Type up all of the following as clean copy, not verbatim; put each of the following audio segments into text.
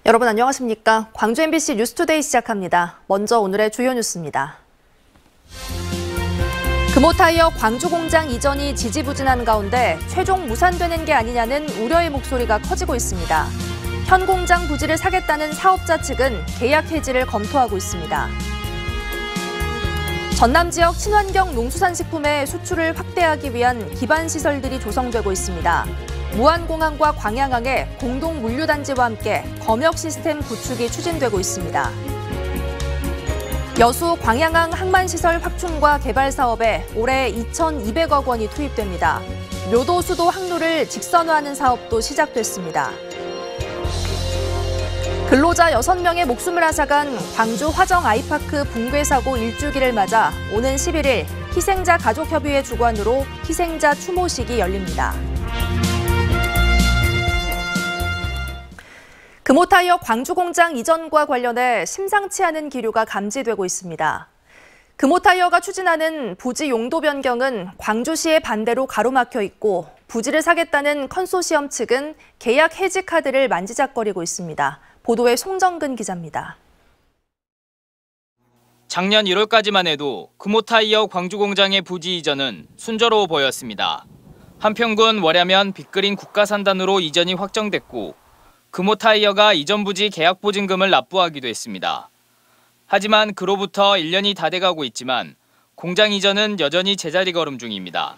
여러분 안녕하십니까? 광주 MBC 뉴스투데이 시작합니다. 먼저 오늘의 주요 뉴스입니다. 금호타이어 광주 공장 이전이 지지부진한 가운데 최종 무산되는 게 아니냐는 우려의 목소리가 커지고 있습니다. 현 공장 부지를 사겠다는 사업자 측은 계약 해지를 검토하고 있습니다. 전남 지역 친환경 농수산식품의 수출을 확대하기 위한 기반 시설들이 조성되고 있습니다. 무안공항과 광양항에 공동 물류단지와 함께 검역 시스템 구축이 추진되고 있습니다. 여수 광양항 항만시설 확충과 개발 사업에 올해 2,200억 원이 투입됩니다. 묘도 수도 항로를 직선화하는 사업도 시작됐습니다. 근로자 6명의 목숨을 앗아간 광주 화정 아이파크 붕괴 사고 1주기를 맞아 오는 11일 희생자 가족협의회 주관으로 희생자 추모식이 열립니다. 금호타이어 광주 공장 이전과 관련해 심상치 않은 기류가 감지되고 있습니다. 금호타이어가 추진하는 부지 용도 변경은 광주시의 반대로 가로막혀 있고 부지를 사겠다는 컨소시엄 측은 계약 해지 카드를 만지작거리고 있습니다. 보도에 송정근 기자입니다. 작년 1월까지만 해도 금호타이어 광주 공장의 부지 이전은 순조로워 보였습니다. 한평군 월야면 빅그린 국가산단으로 이전이 확정됐고 금호타이어가 이전 부지 계약 보증금을 납부하기도 했습니다. 하지만 그로부터 1년이 다 돼가고 있지만 공장 이전은 여전히 제자리 걸음 중입니다.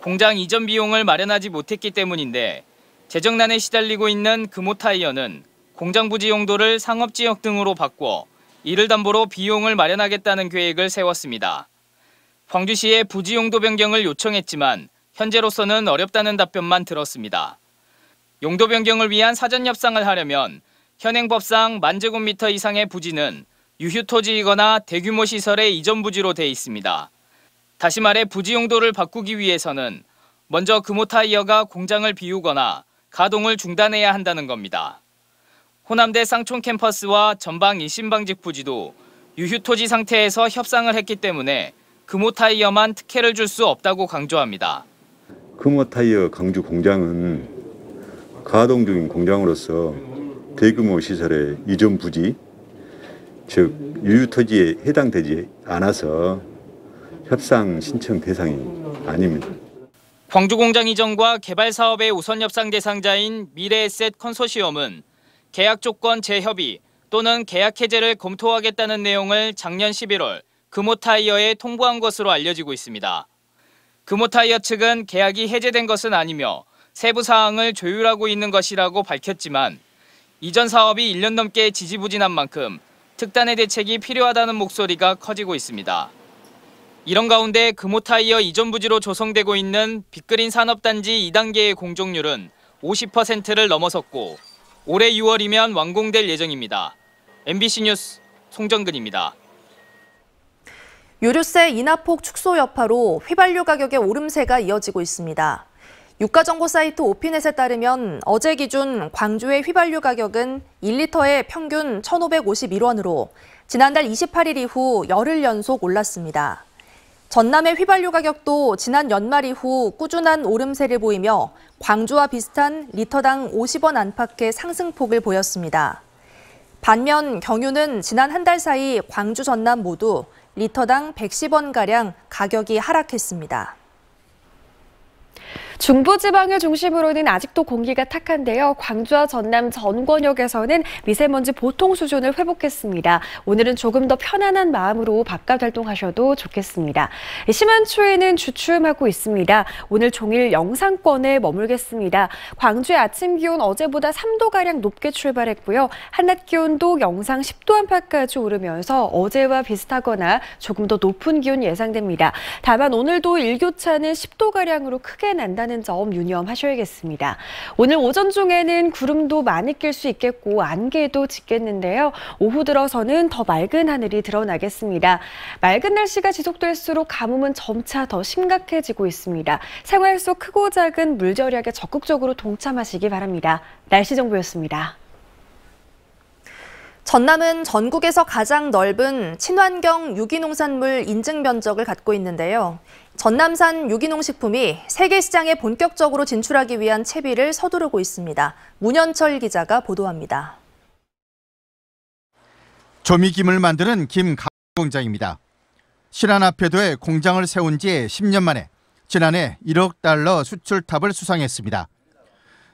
공장 이전 비용을 마련하지 못했기 때문인데 재정난에 시달리고 있는 금호타이어는 공장 부지 용도를 상업지역 등으로 바꿔 이를 담보로 비용을 마련하겠다는 계획을 세웠습니다. 광주시에 부지 용도 변경을 요청했지만 현재로서는 어렵다는 답변만 들었습니다. 용도 변경을 위한 사전 협상을 하려면 현행법상 10,000제곱미터 이상의 부지는 유휴토지이거나 대규모 시설의 이전 부지로 돼 있습니다. 다시 말해 부지 용도를 바꾸기 위해서는 먼저 금호타이어가 공장을 비우거나 가동을 중단해야 한다는 겁니다. 호남대 쌍촌 캠퍼스와 전방 일신방직 부지도 유휴토지 상태에서 협상을 했기 때문에 금호타이어만 특혜를 줄 수 없다고 강조합니다. 금호타이어 광주 공장은 가동 중인 공장으로서 대규모 시설의 이전 부지, 즉 유휴토지에 해당되지 않아서 협상 신청 대상이 아닙니다. 광주 공장 이전과 개발 사업의 우선 협상 대상자인 미래에셋 컨소시엄은 계약 조건 재협의 또는 계약 해제를 검토하겠다는 내용을 작년 11월 금호타이어에 통보한 것으로 알려지고 있습니다. 금호타이어 측은 계약이 해제된 것은 아니며 세부 사항을 조율하고 있는 것이라고 밝혔지만 이전 사업이 1년 넘게 지지부진한 만큼 특단의 대책이 필요하다는 목소리가 커지고 있습니다. 이런 가운데 금호타이어 이전 부지로 조성되고 있는 빅그린 산업단지 2단계의 공정률은 50%를 넘어섰고 올해 6월이면 완공될 예정입니다. MBC 뉴스 송정근입니다. 유류세 인하폭 축소 여파로 휘발유 가격의 오름세가 이어지고 있습니다. 유가정보 사이트 오피넷에 따르면 어제 기준 광주의 휘발유 가격은 1리터에 평균 1,551원으로 지난달 28일 이후 열흘 연속 올랐습니다. 전남의 휘발유 가격도 지난 연말 이후 꾸준한 오름세를 보이며 광주와 비슷한 리터당 50원 안팎의 상승폭을 보였습니다. 반면 경유는 지난 한 달 사이 광주 전남 모두 리터당 110원가량 가격이 하락했습니다. 중부지방을 중심으로는 아직도 공기가 탁한데요. 광주와 전남 전 권역에서는 미세먼지 보통 수준을 회복했습니다. 오늘은 조금 더 편안한 마음으로 바깥 활동하셔도 좋겠습니다. 심한 추위는 주춤하고 있습니다. 오늘 종일 영상권에 머물겠습니다. 광주의 아침 기온 어제보다 3도가량 높게 출발했고요. 한낮 기온도 영상 10도 안팎까지 오르면서 어제와 비슷하거나 조금 더 높은 기온 예상됩니다. 다만 오늘도 일교차는 10도가량으로 크게 난다는 점 유념하셔야겠습니다. 오늘 오전 중에는 구름도 많이 낄 수 있겠고 안개도 짙겠는데요. 오후 들어서는 더 맑은 하늘이 드러나겠습니다. 맑은 날씨가 지속될수록 가뭄은 점차 더 심각해지고 있습니다. 생활 속 크고 작은 물절약에 적극적으로 동참하시기 바랍니다. 날씨 정보였습니다. 전남은 전국에서 가장 넓은 친환경 유기농산물 인증 면적을 갖고 있는데요. 전남산 유기농식품이 세계 시장에 본격적으로 진출하기 위한 채비를 서두르고 있습니다. 문현철 기자가 보도합니다. 조미김을 만드는 김 공장입니다. 신안 앞에도에 공장을 세운 지 10년 만에 지난해 1억 달러 수출탑을 수상했습니다.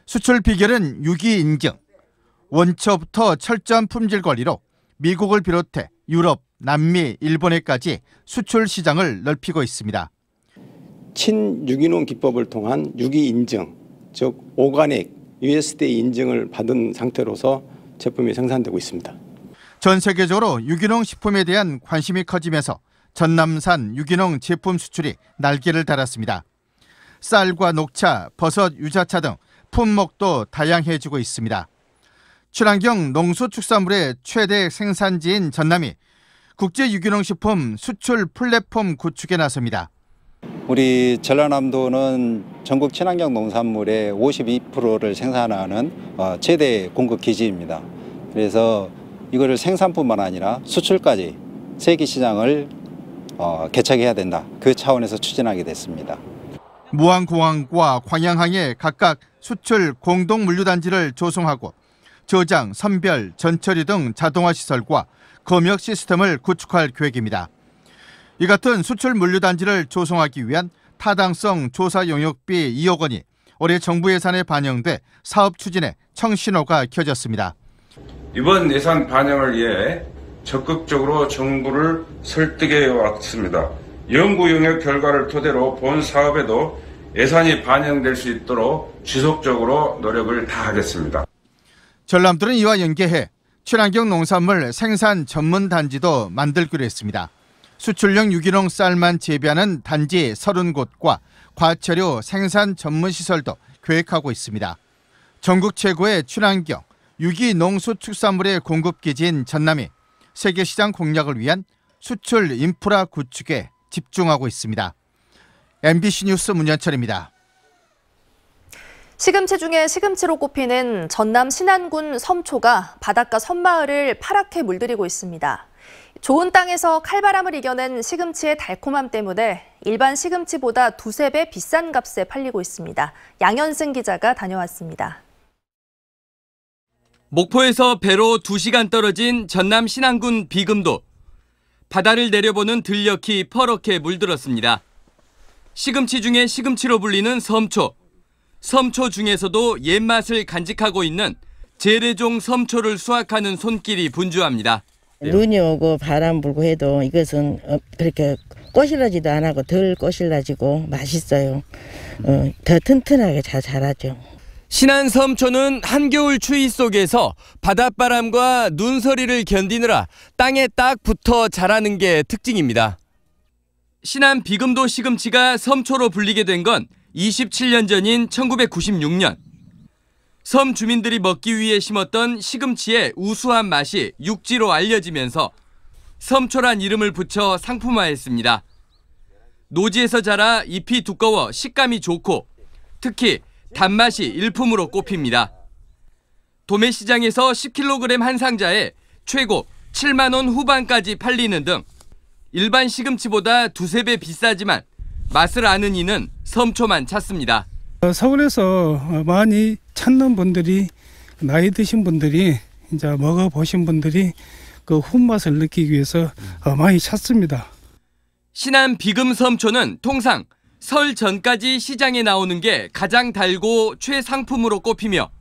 수출 비결은 유기 인증. 원초부터 철저한 품질 관리로 미국을 비롯해 유럽, 남미, 일본에까지 수출 시장을 넓히고 있습니다. 친유기농 기법을 통한 유기 인증, 즉 오가닉, USDA 인증을 받은 상태로서 제품이 생산되고 있습니다. 전 세계적으로 유기농 식품에 대한 관심이 커지면서 전남산 유기농 제품 수출이 날개를 달았습니다. 쌀과 녹차, 버섯, 유자차 등 품목도 다양해지고 있습니다. 친환경 농수축산물의 최대 생산지인 전남이 국제 유기농 식품 수출 플랫폼 구축에 나섭니다. 우리 전라남도는 전국 친환경 농산물의 52%를 생산하는 최대 공급 기지입니다. 그래서 이거를 생산뿐만 아니라 수출까지 세계 시장을 개척해야 된다. 그 차원에서 추진하게 됐습니다. 무안공항과 광양항에 각각 수출 공동 물류단지를 조성하고 저장, 선별, 전처리 등 자동화 시설과 검역 시스템을 구축할 계획입니다. 이 같은 수출 물류단지를 조성하기 위한 타당성 조사 용역비 2억 원이 올해 정부 예산에 반영돼 사업 추진에 청신호가 켜졌습니다. 이번 예산 반영을 위해 적극적으로 정부를 설득해 왔습니다. 연구 영역 결과를 토대로 본 사업에도 예산이 반영될 수 있도록 지속적으로 노력을 다하겠습니다. 전남도는 이와 연계해 친환경 농산물 생산 전문 단지도 만들기로 했습니다. 수출용 유기농 쌀만 재배하는 단지 30곳과 과체류 생산 전문 시설도 계획하고 있습니다. 전국 최고의 친환경 유기농수축산물의 공급 기지인 전남이 세계시장 공략을 위한 수출 인프라 구축에 집중하고 있습니다. MBC 뉴스 문현철입니다. 시금치 중에 시금치로 꼽히는 전남 신안군 섬초가 바닷가 섬마을을 파랗게 물들이고 있습니다. 좋은 땅에서 칼바람을 이겨낸 시금치의 달콤함 때문에 일반 시금치보다 두세 배 비싼 값에 팔리고 있습니다. 양현승 기자가 다녀왔습니다. 목포에서 배로 2시간 떨어진 전남 신안군 비금도. 바다를 내려보는 들녘이 퍼렇게 물들었습니다. 시금치 중에 시금치로 불리는 섬초. 섬초 중에서도 옛맛을 간직하고 있는 재래종 섬초를 수확하는 손길이 분주합니다. 눈이 오고 바람 불고 해도 이것은 그렇게 꼬실라지도 안 하고 덜 꼬실라지고 맛있어요. 더 튼튼하게 잘 자라죠. 신안 섬초는 한겨울 추위 속에서 바닷바람과 눈서리를 견디느라 땅에 딱 붙어 자라는 게 특징입니다. 신안 비금도 시금치가 섬초로 불리게 된 건 27년 전인 1996년. 섬 주민들이 먹기 위해 심었던 시금치의 우수한 맛이 육지로 알려지면서 섬초란 이름을 붙여 상품화했습니다. 노지에서 자라 잎이 두꺼워 식감이 좋고 특히 단맛이 일품으로 꼽힙니다. 도매시장에서 10kg 한 상자에 최고 7만 원 후반까지 팔리는 등 일반 시금치보다 두세 배 비싸지만 맛을 아는 이는 섬초만 찾습니다. 서울에서 많이 찾는 분들이 나이 드신 분들이 이제 먹어보신 분들이 그 훈맛을 느끼기 위해서 많이 찾습니다. 신안 비금 섬초는 통상 설 전까지 시장에 나오는 게 가장 달고 최상품으로 꼽히며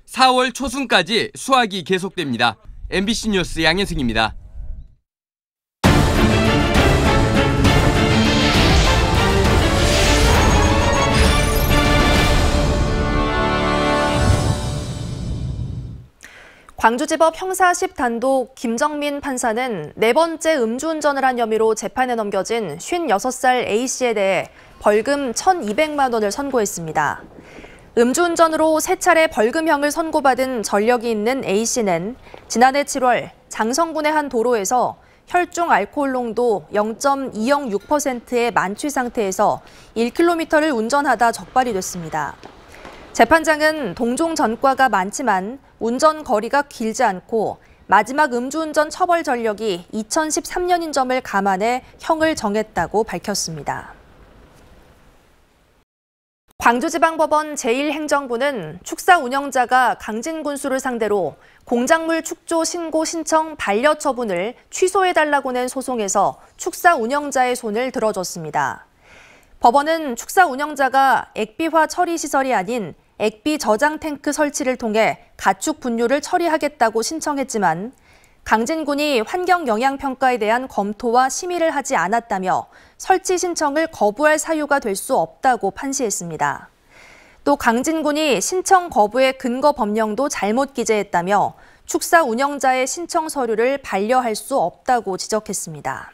4월 초순까지 수확이 계속됩니다. MBC 뉴스 양현승입니다. 광주지법 형사 10단독 김정민 판사는 4번째 음주운전을 한 혐의로 재판에 넘겨진 56살 A씨에 대해 벌금 1,200만 원을 선고했습니다. 음주운전으로 3차례 벌금형을 선고받은 전력이 있는 A씨는 지난해 7월 장성군의 한 도로에서 혈중 알코올 농도 0.206%의 만취 상태에서 1km를 운전하다 적발이 됐습니다. 재판장은 동종 전과가 많지만 운전 거리가 길지 않고 마지막 음주운전 처벌 전력이 2013년인 점을 감안해 형을 정했다고 밝혔습니다. 광주지방법원 제1행정부는 축사 운영자가 강진군수를 상대로 공작물 축조 신고 신청 반려 처분을 취소해달라고 낸 소송에서 축사 운영자의 손을 들어줬습니다. 법원은 축사 운영자가 액비화 처리 시설이 아닌 액비 저장 탱크 설치를 통해 가축 분뇨를 처리하겠다고 신청했지만 강진군이 환경영향평가에 대한 검토와 심의를 하지 않았다며 설치 신청을 거부할 사유가 될 수 없다고 판시했습니다. 또 강진군이 신청 거부의 근거 법령도 잘못 기재했다며 축사 운영자의 신청 서류를 반려할 수 없다고 지적했습니다.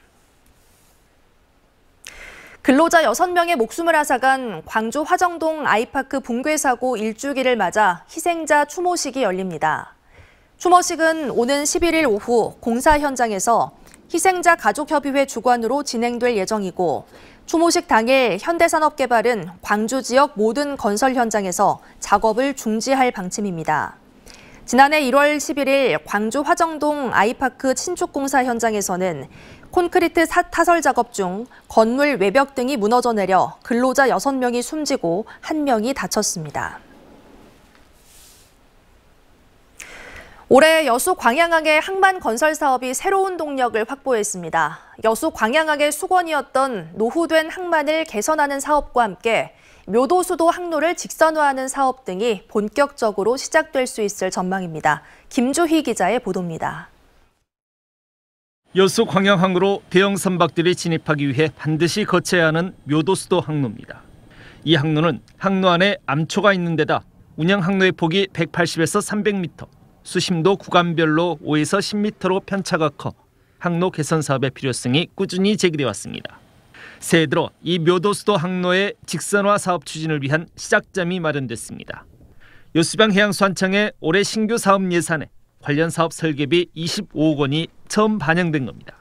근로자 6명의 목숨을 앗아간 광주 화정동 아이파크 붕괴 사고 1주기를 맞아 희생자 추모식이 열립니다. 추모식은 오는 11일 오후 공사 현장에서 희생자 가족협의회 주관으로 진행될 예정이고 추모식 당일 현대산업개발은 광주 지역 모든 건설 현장에서 작업을 중지할 방침입니다. 지난해 1월 11일 광주 화정동 아이파크 신축공사 현장에서는 콘크리트 타설 작업 중 건물 외벽 등이 무너져 내려 근로자 6명이 숨지고 1명이 다쳤습니다. 올해 여수 광양항의 항만 건설 사업이 새로운 동력을 확보했습니다. 여수 광양항의 수건이었던 노후된 항만을 개선하는 사업과 함께 묘도수도 항로를 직선화하는 사업 등이 본격적으로 시작될 수 있을 전망입니다. 김주희 기자의 보도입니다. 여수 광양항으로 대형 선박들이 진입하기 위해 반드시 거쳐야 하는 묘도수도 항로입니다. 이 항로는 항로 안에 암초가 있는 데다 운영 항로의 폭이 180에서 300m, 수심도 구간별로 5에서 10m로 편차가 커 항로 개선 사업의 필요성이 꾸준히 제기돼 왔습니다. 새해 들어 이 묘도수도 항로의 직선화 사업 추진을 위한 시작점이 마련됐습니다. 여수방 해양수산청의 올해 신규 사업 예산에 관련 사업 설계비 25억 원이 처음 반영된 겁니다.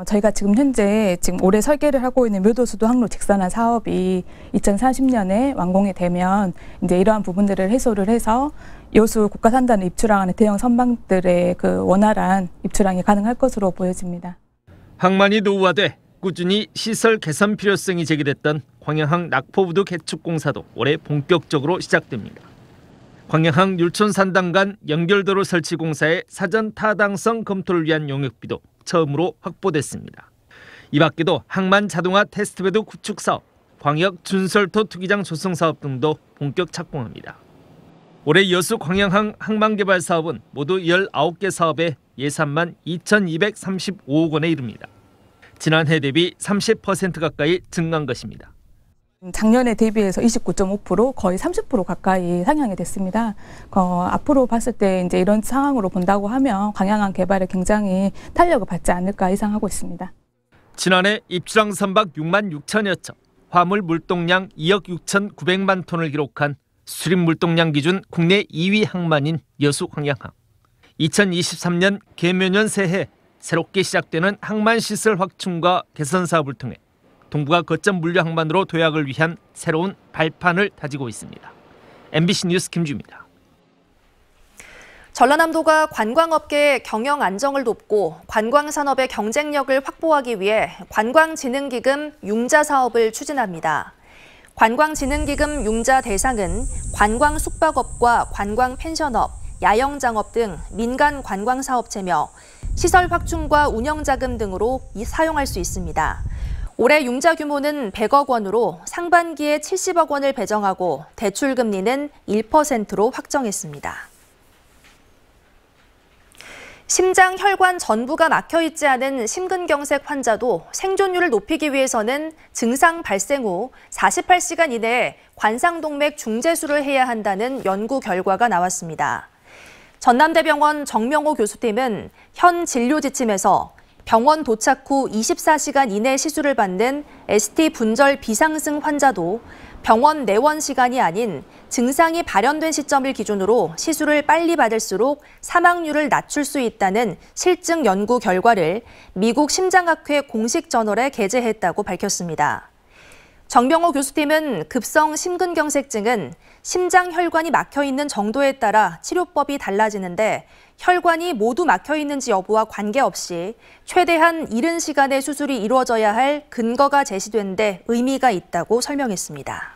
저희가 지금 현재 올해 설계를 하고 있는 묘도수도 항로 직선화 사업이 2040년에 완공이 되면 이제 이러한 부분들을 해소를 해서 여수 국가산단을 입출항하는 대형 선박들의 그 원활한 입출항이 가능할 것으로 보여집니다. 항만이 노후화돼 꾸준히 시설 개선 필요성이 제기됐던 광양항 낙포부두 개축 공사도 올해 본격적으로 시작됩니다. 광양항 율촌산단 간 연결도로 설치 공사의 사전 타당성 검토를 위한 용역비도 처음으로 확보됐습니다. 이 밖에도 항만 자동화 테스트베드 구축 사업, 광역 준설토 투기장 조성 사업 등도 본격 착공합니다. 올해 여수 광양항 항만개발 사업은 모두 19개 사업에 예산만 2,235억 원에 이릅니다. 지난해 대비 30% 가까이 증가한 것입니다. 작년에 대비해서 29.5% 거의 30% 가까이 상향이 됐습니다. 앞으로 봤을 때 이제 이런 상황으로 본다고 하면 광양항 개발에 굉장히 탄력을 받지 않을까 예상하고 있습니다. 지난해 입출항 선박 6만 6천여 척, 화물 물동량 2억 6,900만 톤을 기록한 수립 물동량 기준 국내 2위 항만인 여수 광양항. 2023년 개묘년 새해 새롭게 시작되는 항만 시설 확충과 개선 사업을 통해 동북아 거점 물류 항만으로 도약을 위한 새로운 발판을 다지고 있습니다. MBC 뉴스 김주입니다. 전라남도가 관광업계의 경영 안정을 돕고 관광산업의 경쟁력을 확보하기 위해 관광진흥기금 융자 사업을 추진합니다. 관광진흥기금 융자 대상은 관광 숙박업과 관광 펜션업, 야영장업 등 민간 관광사업체며 시설 확충과 운영자금 등으로 사용할 수 있습니다. 올해 융자 규모는 100억 원으로 상반기에 70억 원을 배정하고 대출 금리는 1%로 확정했습니다. 심장, 혈관 전부가 막혀있지 않은 심근경색 환자도 생존율을 높이기 위해서는 증상 발생 후 48시간 이내에 관상동맥 중재술을 해야 한다는 연구 결과가 나왔습니다. 전남대병원 정명호 교수팀은 현 진료 지침에서 병원 도착 후 24시간 이내 시술을 받는 ST 분절 비상승 환자도 병원 내원 시간이 아닌 증상이 발현된 시점을 기준으로 시술을 빨리 받을수록 사망률을 낮출 수 있다는 실증 연구 결과를 미국 심장학회 공식 저널에 게재했다고 밝혔습니다. 정명호 교수팀은 급성 심근경색증은 심장 혈관이 막혀있는 정도에 따라 치료법이 달라지는데 혈관이 모두 막혀있는지 여부와 관계없이 최대한 이른 시간에 수술이 이루어져야 할 근거가 제시된 데 의미가 있다고 설명했습니다.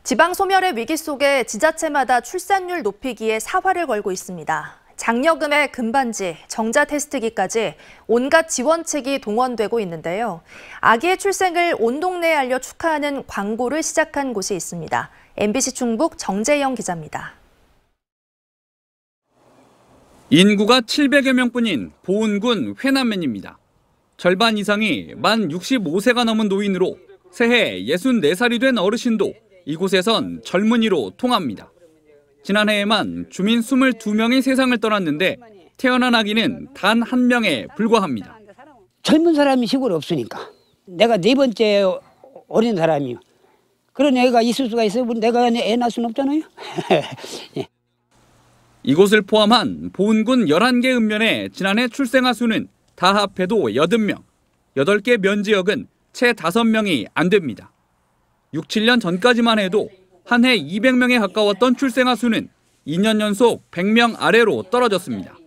지방 소멸의 위기 속에 지자체마다 출산율 높이기에 사활을 걸고 있습니다. 장려금의 금반지, 정자 테스트기까지 온갖 지원책이 동원되고 있는데요. 아기의 출생을 온 동네에 알려 축하하는 광고를 시작한 곳이 있습니다. MBC 충북 정재영 기자입니다. 인구가 700여 명뿐인 보은군 회남면입니다. 절반 이상이 만 65세가 넘은 노인으로 새해 64살이 된 어르신도 이곳에선 젊은이로 통합니다. 지난해에만 주민 22명이 세상을 떠났는데 태어난 아기는 단 1명에 불과합니다. 젊은 사람이 시골에 없으니까 내가 4번째 어린 사람이요. 그런 애가 있을 수가 있어요. 내가 애 낳을 수는 없잖아요. 예. 이곳을 포함한 보은군 11개 읍면의 지난해 출생아 수는 다 합해도 80명, 8개 면지역은 채 5명이 안 됩니다. 6, 7년 전까지만 해도 한 해 200명에 가까웠던 출생아 수는 2년 연속 100명 아래로 떨어졌습니다.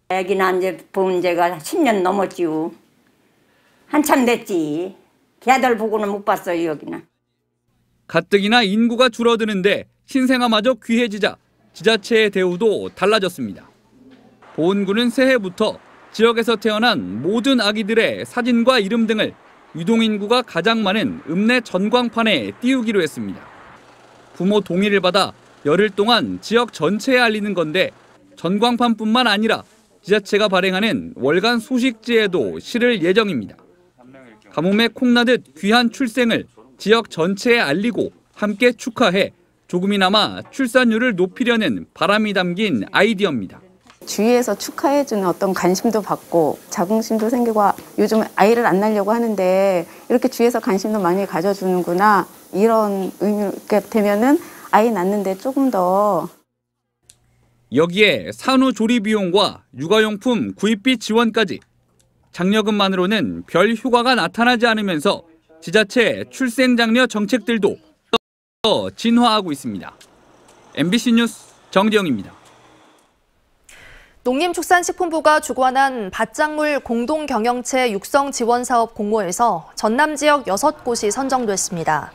아기 낳은 지 본 지가 10년 넘었지요. 한참 됐지. 걔들 보고는 못 봤어요, 여기는. 가뜩이나 인구가 줄어드는데 신생아마저 귀해지자 지자체의 대우도 달라졌습니다. 보은군은 새해부터 지역에서 태어난 모든 아기들의 사진과 이름 등을 유동인구가 가장 많은 읍내 전광판에 띄우기로 했습니다. 부모 동의를 받아 열흘 동안 지역 전체에 알리는 건데 전광판뿐만 아니라 지자체가 발행하는 월간 소식지에도 실을 예정입니다. 가뭄에 콩나듯 귀한 출생을 지역 전체에 알리고 함께 축하해 조금이나마 출산율을 높이려는 바람이 담긴 아이디어입니다. 주위에서 축하해주는 어떤 관심도 받고 자긍심도 생기고 요즘 아이를 안 낳으려고 하는데 이렇게 주위에서 관심도 많이 가져주는구나 이런 의미가 되면은 아이 낳는데 조금 더. 여기에 산후 조리 비용과 육아용품 구입비 지원까지 장려금만으로는 별 효과가 나타나지 않으면서 지자체 출생장려 정책들도 더 진화하고 있습니다. MBC 뉴스 정재영입니다. 농림축산식품부가 주관한 밭작물 공동경영체 육성지원사업 공모에서 전남 지역 6곳이 선정됐습니다.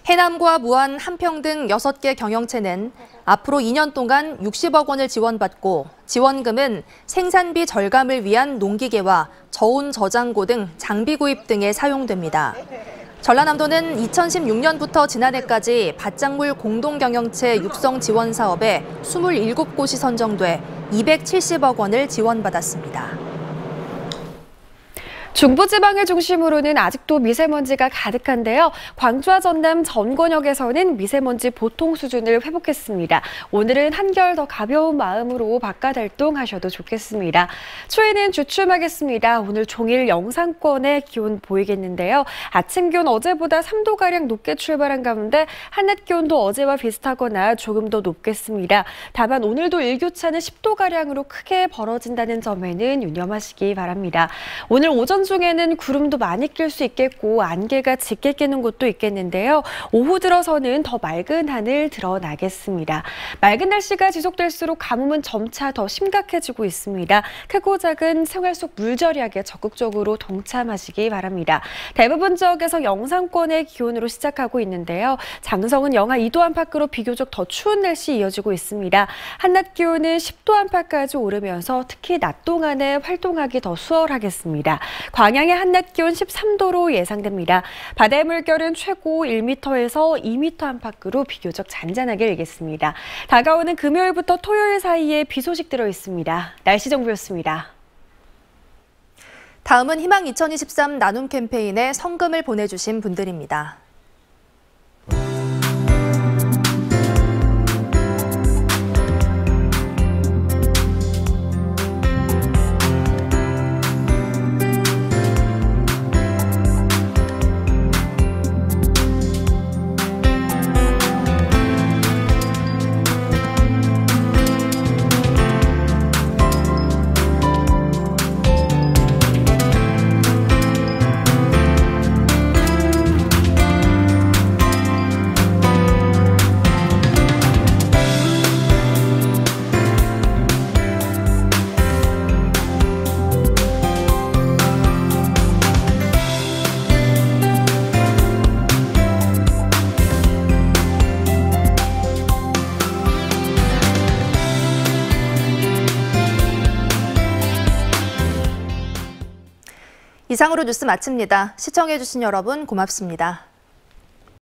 해남과 무안, 한평 등 6개 경영체는 앞으로 2년 동안 60억 원을 지원받고 지원금은 생산비 절감을 위한 농기계와 저온 저장고 등 장비 구입 등에 사용됩니다. 전라남도는 2016년부터 지난해까지 밭작물 공동경영체 육성 지원 사업에 27곳이 선정돼 270억 원을 지원받았습니다. 중부지방을 중심으로는 아직도 미세먼지가 가득한데요. 광주와 전남 전권역에서는 미세먼지 보통 수준을 회복했습니다. 오늘은 한결 더 가벼운 마음으로 바깥 활동하셔도 좋겠습니다. 추위는 주춤하겠습니다. 오늘 종일 영상권의 기온 보이겠는데요. 아침 기온 어제보다 3도가량 높게 출발한 가운데 한낮 기온도 어제와 비슷하거나 조금 더 높겠습니다. 다만 오늘도 일교차는 10도가량으로 크게 벌어진다는 점에는 유념하시기 바랍니다. 오늘 오전 중에는 구름도 많이 낄 수 있겠고 안개가 짙게 끼는 곳도 있겠는데요. 오후 들어서는 더 맑은 하늘 드러나겠습니다. 맑은 날씨가 지속될수록 가뭄은 점차 더 심각해지고 있습니다. 크고 작은 생활 속 물절약에 적극적으로 동참하시기 바랍니다. 대부분 지역에서 영상권의 기온으로 시작하고 있는데요. 장성은 영하 2도 안팎으로 비교적 더 추운 날씨 이어지고 있습니다. 한낮 기온은 10도 안팎까지 오르면서 특히 낮 동안에 활동하기 더 수월하겠습니다. 광양의 한낮 기온 13도로 예상됩니다. 바다의 물결은 최고 1m에서 2m 안팎으로 비교적 잔잔하게 일겠습니다. 다가오는 금요일부터 토요일 사이에 비 소식 들어 있습니다. 날씨 정보였습니다. 다음은 희망 2023 나눔 캠페인에 성금을 보내주신 분들입니다. 이상으로 뉴스 마칩니다. 시청해주신 여러분 고맙습니다.